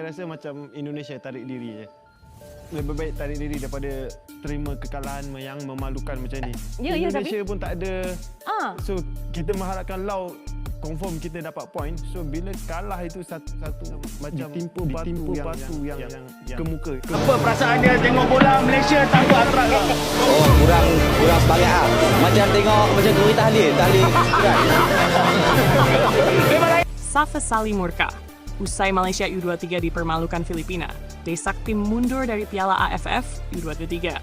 Saya rasa macam Indonesia tarik diri je. Lebih baik tarik diri daripada terima kekalahan yang memalukan macam ni. Indonesia pun tak ada. So kita mengharapkan Laos confirm kita dapat point. So bila kalah itu satu macam ditimpa batu yang ke muka. Apa perasaan dia tengok bola Malaysia tanpa atrak? Oh, kurang semangat ah. Macam tengok macam gurih tahlil. Safe Sali murka. Usai Malaysia U23 dipermalukan Filipina, Desak tim mundur dari Piala AFF U23.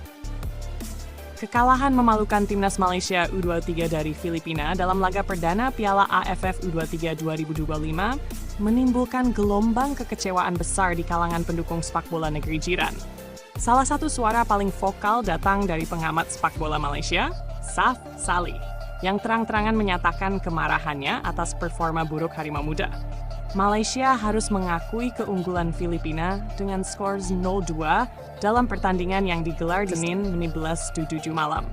Kekalahan memalukan timnas Malaysia U23 dari Filipina dalam laga perdana Piala AFF U23 2025 menimbulkan gelombang kekecewaan besar di kalangan pendukung sepak bola negeri jiran. Salah satu suara paling vokal datang dari pengamat sepak bola Malaysia, Safe Sali, yang terang-terangan menyatakan kemarahannya atas performa buruk Harimau Muda. Malaysia harus mengakui keunggulan Filipina dengan skor 0-2 dalam pertandingan yang digelar Senin 19.07 malam.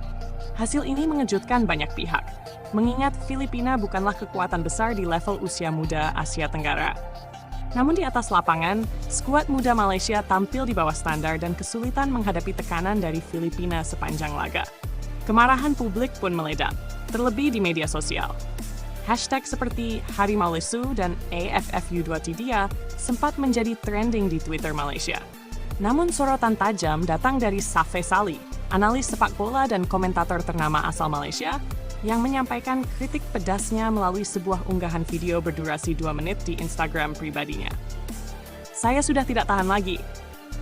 Hasil ini mengejutkan banyak pihak, mengingat Filipina bukanlah kekuatan besar di level usia muda Asia Tenggara. Namun di atas lapangan, skuad muda Malaysia tampil di bawah standar dan kesulitan menghadapi tekanan dari Filipina sepanjang laga. Kemarahan publik pun meledak, terlebih di media sosial. Hashtag seperti Harimau Lesu dan AFF U23 sempat menjadi trending di Twitter Malaysia. Namun sorotan tajam datang dari Safe Sali, analis sepak bola dan komentator ternama asal Malaysia, yang menyampaikan kritik pedasnya melalui sebuah unggahan video berdurasi 2 menit di Instagram pribadinya. Saya sudah tidak tahan lagi.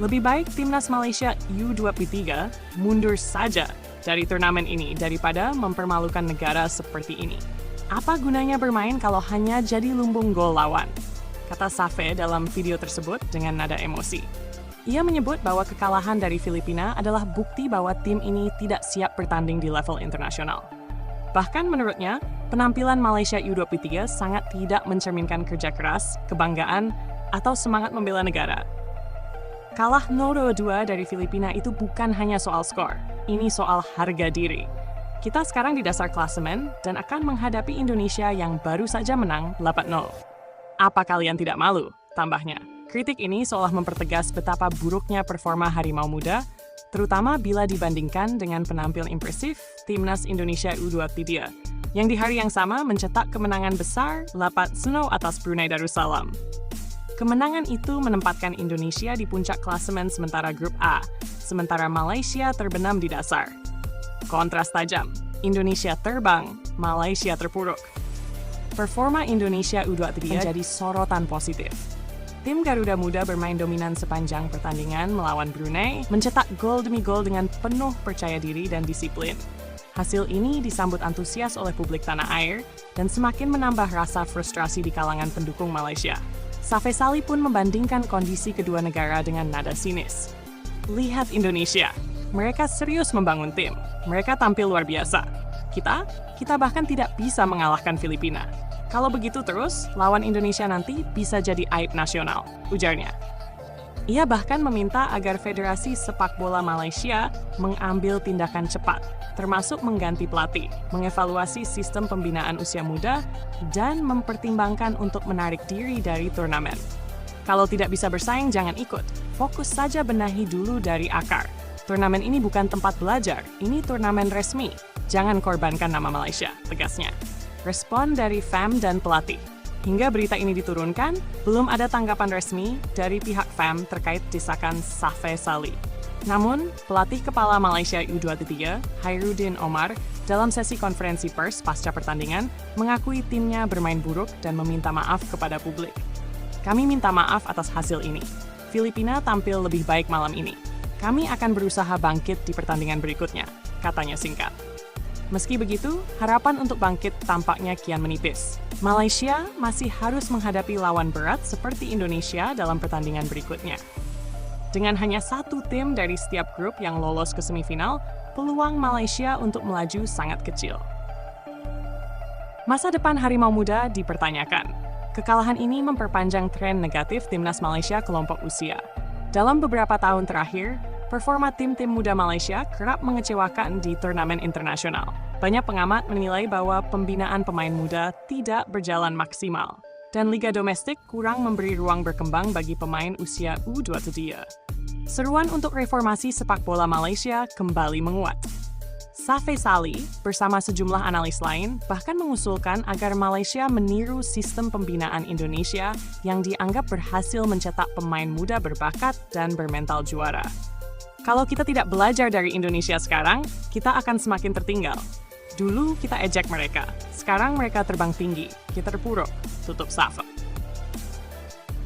Lebih baik timnas Malaysia U23 mundur saja dari turnamen ini daripada mempermalukan negara seperti ini. Apa gunanya bermain kalau hanya jadi lumbung gol lawan? Kata Safe dalam video tersebut dengan nada emosi. Ia menyebut bahwa kekalahan dari Filipina adalah bukti bahwa tim ini tidak siap bertanding di level internasional. Bahkan menurutnya, penampilan Malaysia U23 sangat tidak mencerminkan kerja keras, kebanggaan, atau semangat membela negara. Kalah 0-2 dari Filipina itu bukan hanya soal skor, ini soal harga diri. Kita sekarang di dasar klasemen dan akan menghadapi Indonesia yang baru saja menang 8-0. Apa kalian tidak malu? Tambahnya, kritik ini seolah mempertegas betapa buruknya performa Harimau Muda, terutama bila dibandingkan dengan penampil impresif timnas Indonesia U23, yang di hari yang sama mencetak kemenangan besar 8-0 atas Brunei Darussalam. Kemenangan itu menempatkan Indonesia di puncak klasemen sementara grup A, sementara Malaysia terbenam di dasar. Kontras tajam, Indonesia terbang, Malaysia terpuruk. Performa Indonesia U23 menjadi sorotan positif. Tim Garuda Muda bermain dominan sepanjang pertandingan melawan Brunei, mencetak gol demi gol dengan penuh percaya diri dan disiplin. Hasil ini disambut antusias oleh publik tanah air dan semakin menambah rasa frustrasi di kalangan pendukung Malaysia. Safe Sali pun membandingkan kondisi kedua negara dengan nada sinis. Lihat Indonesia, mereka serius membangun tim. Mereka tampil luar biasa. Kita bahkan tidak bisa mengalahkan Filipina. Kalau begitu terus, lawan Indonesia nanti bisa jadi aib nasional, ujarnya. Ia bahkan meminta agar Federasi Sepak Bola Malaysia mengambil tindakan cepat, termasuk mengganti pelatih, mengevaluasi sistem pembinaan usia muda, dan mempertimbangkan untuk menarik diri dari turnamen. Kalau tidak bisa bersaing, jangan ikut. Fokus saja benahi dulu dari akar. Turnamen ini bukan tempat belajar, ini turnamen resmi. Jangan korbankan nama Malaysia, tegasnya. Respon dari FAM dan pelatih. Hingga berita ini diturunkan, belum ada tanggapan resmi dari pihak FAM terkait desakan Safe Sali. Namun, pelatih kepala Malaysia U23, Hairudin Omar, dalam sesi konferensi pers pasca pertandingan, mengakui timnya bermain buruk dan meminta maaf kepada publik. Kami minta maaf atas hasil ini. Filipina tampil lebih baik malam ini. Kami akan berusaha bangkit di pertandingan berikutnya, katanya singkat. Meski begitu, harapan untuk bangkit tampaknya kian menipis. Malaysia masih harus menghadapi lawan berat seperti Indonesia dalam pertandingan berikutnya. Dengan hanya satu tim dari setiap grup yang lolos ke semifinal, peluang Malaysia untuk melaju sangat kecil. Masa depan Harimau Muda dipertanyakan. Kekalahan ini memperpanjang tren negatif timnas Malaysia kelompok usia. Dalam beberapa tahun terakhir, performa tim-tim muda Malaysia kerap mengecewakan di turnamen internasional. Banyak pengamat menilai bahwa pembinaan pemain muda tidak berjalan maksimal. dan liga domestik kurang memberi ruang berkembang bagi pemain usia U23. Seruan untuk reformasi sepak bola Malaysia kembali menguat. Safei Salih bersama sejumlah analis lain bahkan mengusulkan agar Malaysia meniru sistem pembinaan Indonesia yang dianggap berhasil mencetak pemain muda berbakat dan bermental juara. Kalau kita tidak belajar dari Indonesia sekarang, kita akan semakin tertinggal. Dulu kita ejek mereka, sekarang mereka terbang tinggi, kita terpuruk, tutup Safa.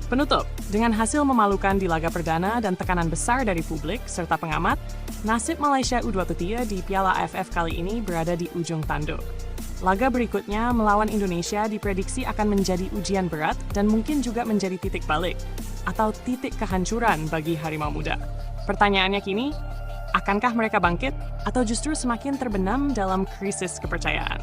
Penutup, dengan hasil memalukan di laga perdana dan tekanan besar dari publik serta pengamat, nasib Malaysia U23 di Piala AFF kali ini berada di ujung tanduk. Laga berikutnya melawan Indonesia diprediksi akan menjadi ujian berat dan mungkin juga menjadi titik balik atau titik kehancuran bagi Harimau Muda. Pertanyaannya kini, akankah mereka bangkit atau justru semakin terbenam dalam krisis kepercayaan?